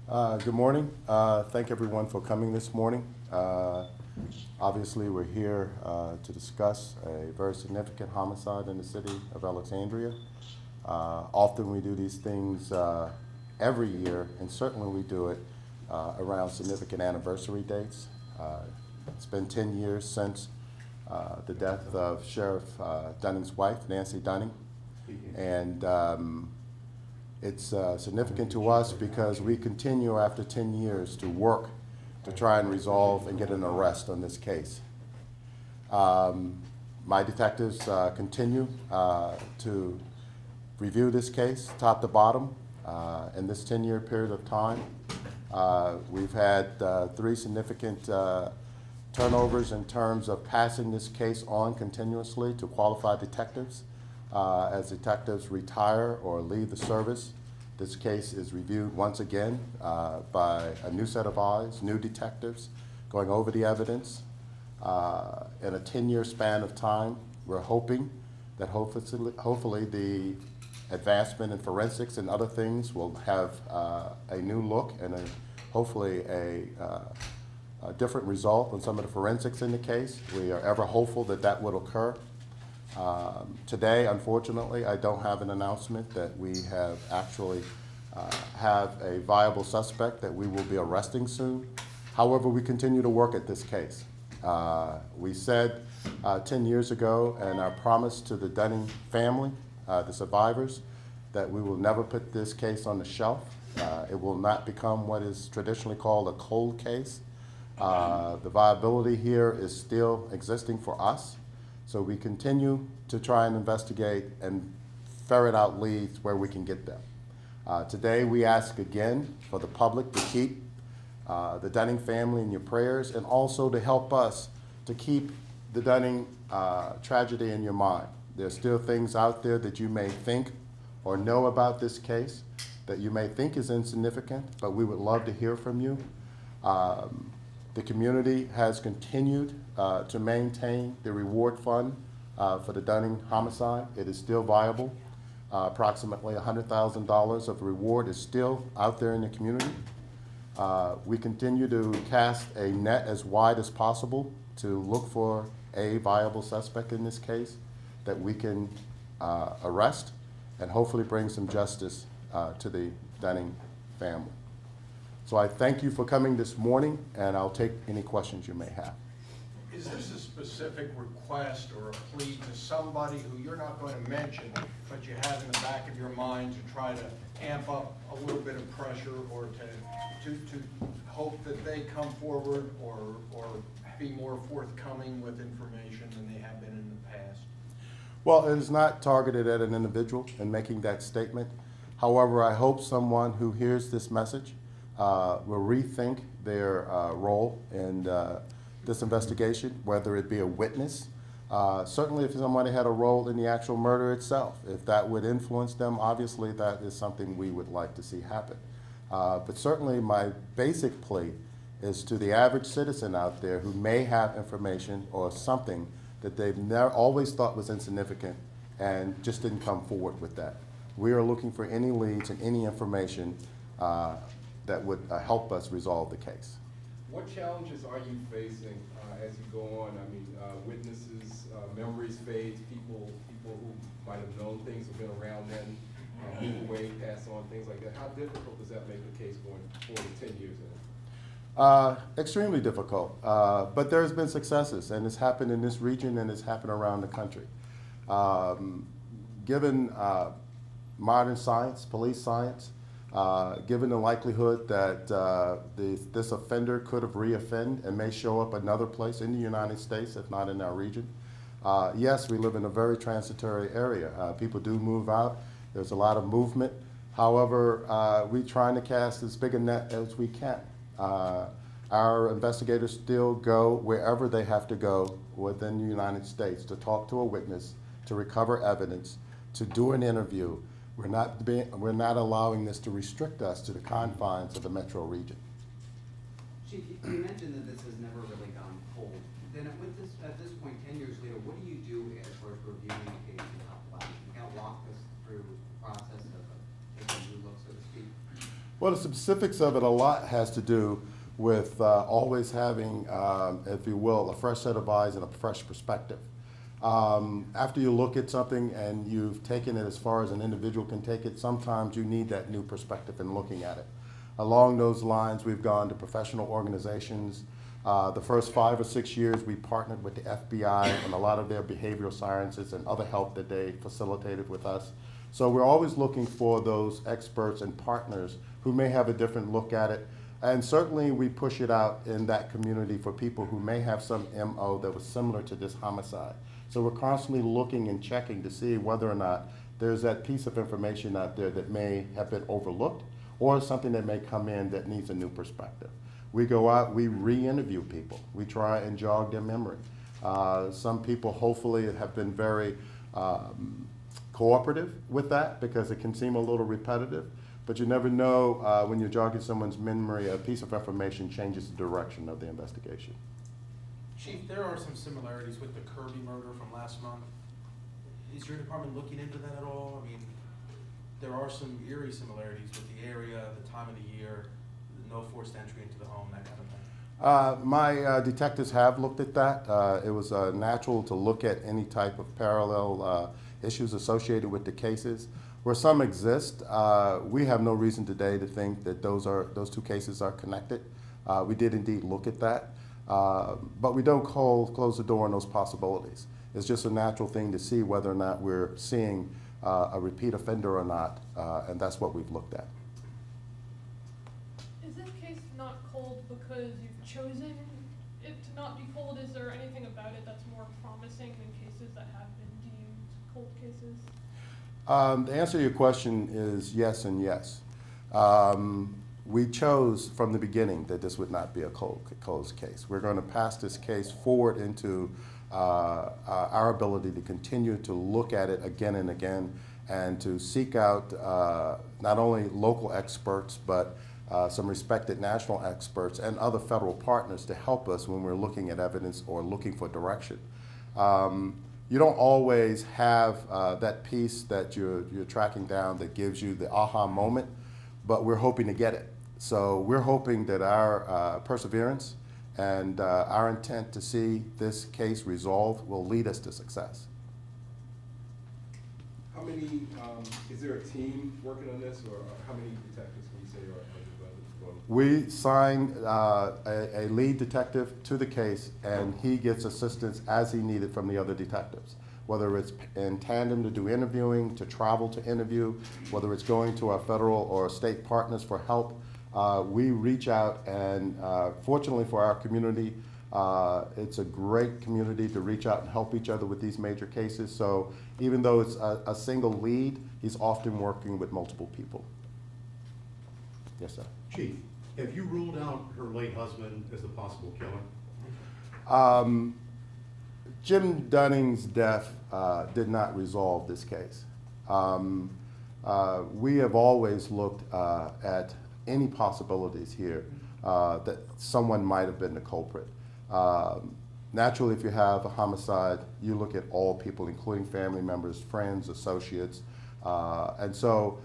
Good morning. Thank everyone for coming this morning. Obviously, we're here to discuss a very significant homicide in the city of Alexandria. Often we do these things every year, and certainly we do it around significant anniversary dates. It's been 10 years since the death of Sheriff Dunning's wife, Nancy Dunning, and it's significant to us because we continue after 10 years to work to try and resolve and get an arrest on this case. My detectives continue to review this case top to bottom. In this 10-year period of time, we've had 3 significant turnovers in terms of passing this case on continuously to qualified detectives. As detectives retire or leave the service, this case is reviewed once again by a new set of eyes, new detectives, going over the evidence. In a 10-year span of time, we're hoping that hopefully the advancement in forensics and other things will have a new look and hopefully a different result on some of the forensics in the case. We are ever hopeful that that will occur. Today, unfortunately, I don't have an announcement that we have actually have a viable suspect that we will be arresting soon. However, we continue to work at this case. We said 10 years ago, and our promise to the Dunning family, the survivors, that we will never put this case on the shelf. It will not become what is traditionally called a cold case. The viability here is still existing for us. So we continue to try and investigate and ferret out leads where we can get them. Today we ask again for the public to keep the Dunning family in your prayers and also to help us to keep the Dunning tragedy in your mind. There's still things out there that you may think or know about this case that you may think is insignificant, but we would love to hear from you. The community has continued to maintain the reward fund for the Dunning homicide. It is still viable. Approximately $100,000 of reward is still out there in the community. We continue to cast a net as wide as possible to look for a viable suspect in this case that we can arrest and hopefully bring some justice to the Dunning family. So I thank you for coming this morning, and I'll take any questions you may have. Is this a specific request or a plea to somebody who you're not going to mention, but you have in the back of your mind to try to amp up a little bit of pressure or to hope that they come forward or be more forthcoming with information than they have been in the past? Well, it is not targeted at an individual in making that statement. However, I hope someone who hears this message will rethink their role in this investigation, whether it be a witness. Certainly if somebody had a role in the actual murder itself, if that would influence them, obviously that is something we would like to see happen. But certainly my basic plea is to the average citizen out there who may have information or something that they've never always thought was insignificant and just didn't come forward with that. We are looking for any leads and any information that would help us resolve the case. What challenges are you facing as you go on? I mean, witnesses, memories fade, people who might have known things, have been around then, move away, pass on, things like that. How difficult does that make the case going forward 10 years in? Extremely difficult, but there's been successes, and it's happened in this region and it's happened around the country. Given modern science, police science, given the likelihood that this offender could have reoffended and may show up another place in the United States, if not in our region. Yes, we live in a very transitory area. People do move out. There's a lot of movement. However, we're trying to cast as big a net as we can. Our investigators still go wherever they have to go within the United States to talk to a witness, to recover evidence, to do an interview. We're not allowing this to restrict us to the confines of the metro region. Chief, you mentioned that this has never really gone cold. Then at this point, 10 years later, what do you do as far as reviewing the case and top to bottom? Can you kind of walk us through the process of taking a new look, so to speak? Well, the specifics of it, a lot has to do with always having, if you will, a fresh set of eyes and a fresh perspective. After you look at something and you've taken it as far as an individual can take it, sometimes you need that new perspective in looking at it. Along those lines, we've gone to professional organizations. The first 5 or 6 years, we partnered with the FBI and a lot of their behavioral sciences and other help that they facilitated with us. So we're always looking for those experts and partners who may have a different look at it. And certainly we push it out in that community for people who may have some MO that was similar to this homicide. So we're constantly looking and checking to see whether or not there's that piece of information out there that may have been overlooked or something that may come in that needs a new perspective. We go out, we re-interview people. We try and jog their memory. Some people hopefully have been very cooperative with that because it can seem a little repetitive, but you never know when you're jogging someone's memory, a piece of information changes the direction of the investigation. Chief, there are some similarities with the Kirby murder from last month. Is your department looking into that at all? I mean, there are some eerie similarities with the area, the time of the year, no forced entry into the home, that kind of thing. My detectives have looked at that. It was natural to look at any type of parallel issues associated with the cases. Where some exist, we have no reason today to think that those two cases are connected. We did indeed look at that, but we don't close the door on those possibilities. It's just a natural thing to see whether or not we're seeing a repeat offender or not, and that's what we've looked at. Is this case not cold because you've chosen it to not be cold? Is there anything about it that's more promising than cases that have been deemed cold cases? The answer to your question is yes and yes. We chose from the beginning that this would not be a closed case. We're going to pass this case forward into our ability to continue to look at it again and again and to seek out not only local experts but some respected national experts and other federal partners to help us when we're looking at evidence or looking for direction. You don't always have that piece that you're tracking down that gives you the aha moment, but we're hoping to get it. So we're hoping that our perseverance and our intent to see this case resolved will lead us to success. How many, is there a team working on this, or how many detectives can you say are devoted? We signed a lead detective to the case, and he gets assistance as he needed from the other detectives, whether it's in tandem to do interviewing, to travel to interview, whether it's going to our federal or state partners for help. We reach out, and fortunately for our community, it's a great community to reach out and help each other with these major cases. So even though it's a single lead, he's often working with multiple people. Yes, sir. Chief, have you ruled out her late husband as the possible killer? Jim Dunning's death did not resolve this case. We have always looked at any possibilities here that someone might have been the culprit. Naturally, if you have a homicide, you look at all people, including family members, friends, associates. And so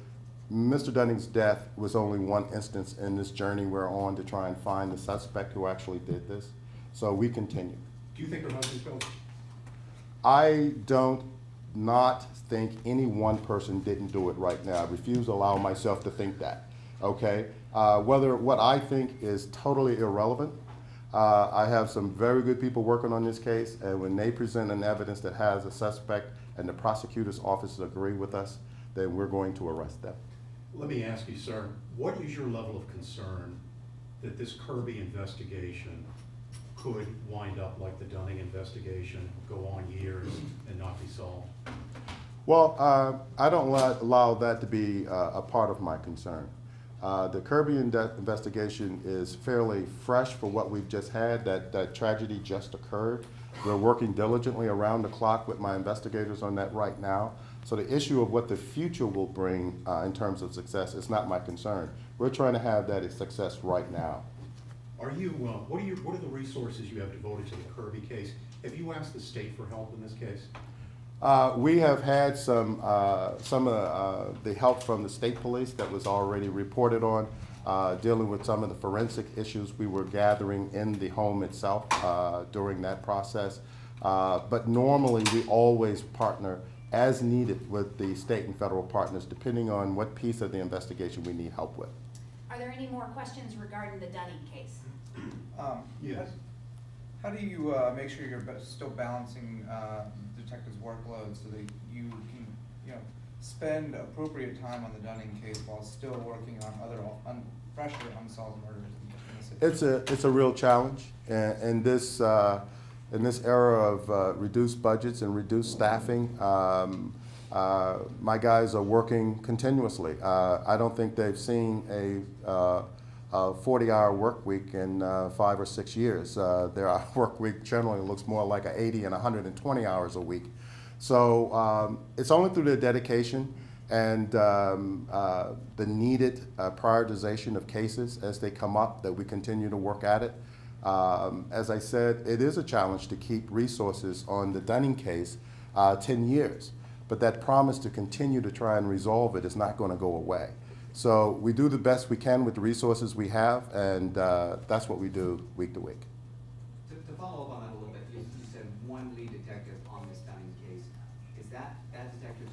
Mr. Dunning's death was only one instance in this journey we're on to try and find the suspect who actually did this. So we continue. Do you think her husband's guilty? I don't not think any one person didn't do it right now. I refuse to allow myself to think that, okay? Whether what I think is totally irrelevant, I have some very good people working on this case, and when they present an evidence that has a suspect and the prosecutor's office agree with us, then we're going to arrest them. Let me ask you, sir, what is your level of concern that this Kirby investigation could wind up like the Dunning investigation, go on years and not be solved? Well, I don't allow that to be a part of my concern. The Kirby investigation is fairly fresh for what we've just had. That tragedy just occurred. We're working diligently around the clock with my investigators on that right now. So the issue of what the future will bring in terms of success is not my concern. We're trying to have that as success right now. Are you, what are the resources you have devoted to the Kirby case? Have you asked the state for help in this case? We have had some of the help from the state police that was already reported on, dealing with some of the forensic issues we were gathering in the home itself during that process. But normally, we always partner as needed with the state and federal partners, depending on what piece of the investigation we need help with. Are there any more questions regarding the Dunning case? Yes. How do you make sure you're still balancing detectives' workload so that you can, spend appropriate time on the Dunning case while still working on other fresher unsolved murders in the city? It's a real challenge, and in this era of reduced budgets and reduced staffing. My guys are working continuously. I don't think they've seen a 40-hour work week in 5 or 6 years. Their work week generally looks more like 80 and 120 hours a week. So it's only through their dedication and the needed prioritization of cases as they come up that we continue to work at it. As I said, it is a challenge to keep resources on the Dunning case 10 years, but that promise to continue to try and resolve it is not going to go away. So we do the best we can with the resources we have, and that's what we do week to week. To follow up on that a little bit, you said one lead detective on this Dunning case. Is that detective's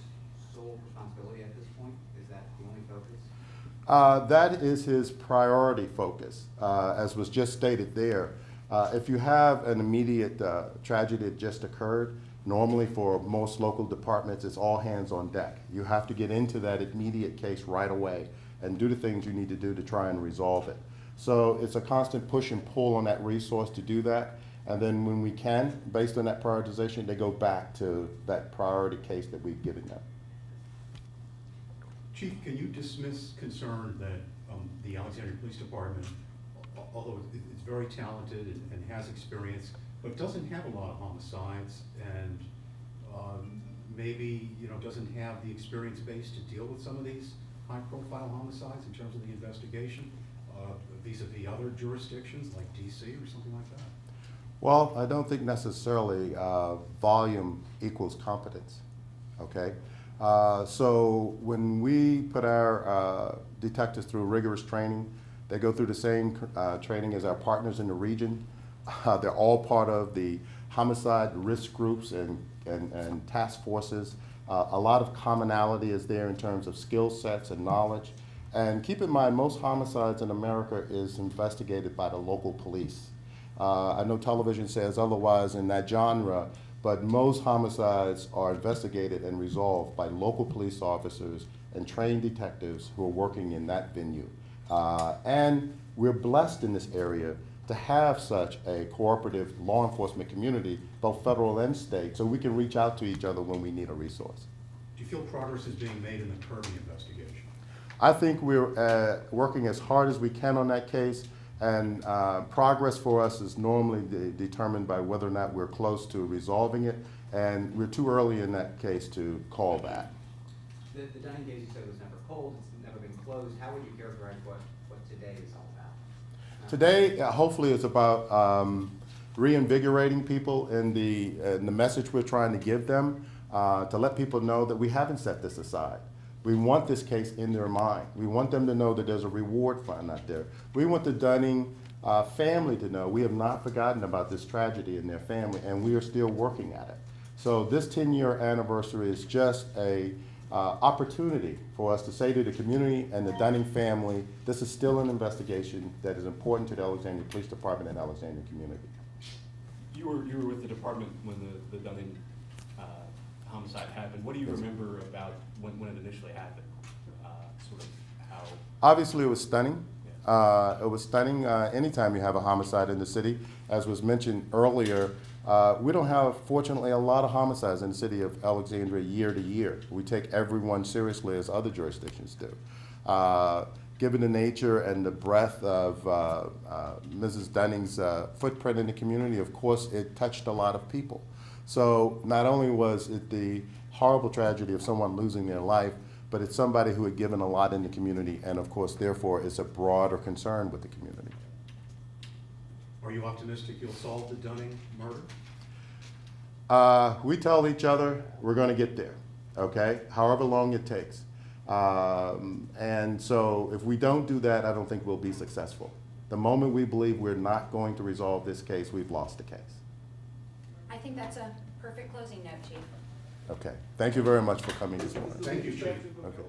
sole responsibility at this point? Is that the only focus? That is his priority focus, as was just stated there. If you have an immediate tragedy that just occurred, normally for most local departments, it's all hands on deck. You have to get into that immediate case right away and do the things you need to do to try and resolve it. So it's a constant push and pull on that resource to do that. And then when we can, based on that prioritization, they go back to that priority case that we've given them. Chief, can you dismiss concern that the Alexandria Police Department, although it's very talented and has experience, but doesn't have a lot of homicides and maybe doesn't have the experience base to deal with some of these high-profile homicides in terms of the investigation vis-a-vis other jurisdictions like DC or something like that? Well, I don't think necessarily volume equals competence, okay? So when we put our detectives through rigorous training, they go through the same training as our partners in the region. They're all part of the homicide risk groups and task forces. A lot of commonality is there in terms of skill sets and knowledge. And keep in mind, most homicides in America is investigated by the local police. I know television says otherwise in that genre, but most homicides are investigated and resolved by local police officers and trained detectives who are working in that venue. And we're blessed in this area to have such a cooperative law enforcement community, both federal and state, so we can reach out to each other when we need a resource. Do you feel progress is being made in the Kirby investigation? I think we're working as hard as we can on that case, and progress for us is normally determined by whether or not we're close to resolving it, and we're too early in that case to call that. The Dunning case, you said, was never cold, it's never been closed. How would you characterize what today is all about? Today, hopefully, it's about reinvigorating people in the message we're trying to give them, to let people know that we haven't set this aside. We want this case in their mind. We want them to know that there's a reward fund out there. We want the Dunning family to know we have not forgotten about this tragedy in their family, and we are still working at it. So this 10-year anniversary is just a opportunity for us to say to the community and the Dunning family, this is still an investigation that is important to the Alexandria Police Department and Alexandria community. You were with the department when the Dunning homicide happened. What do you remember about when it initially happened? Sort of how? Obviously, it was stunning. It was stunning anytime you have a homicide in the city. As was mentioned earlier, we don't have, fortunately, a lot of homicides in the city of Alexandria year to year. We take everyone seriously as other jurisdictions do. Given the nature and the breadth of Mrs. Dunning's footprint in the community, of course, it touched a lot of people. So not only was it the horrible tragedy of someone losing their life, but it's somebody who had given a lot in the community, and of course, therefore, is a broader concern with the community. Are you optimistic you'll solve the Dunning murder? We tell each other we're going to get there, okay? However long it takes. And so if we don't do that, I don't think we'll be successful. The moment we believe we're not going to resolve this case, we've lost the case. I think that's a perfect closing note, Chief. Okay. Thank you very much for coming this morning. Thank you, Chief. Okay.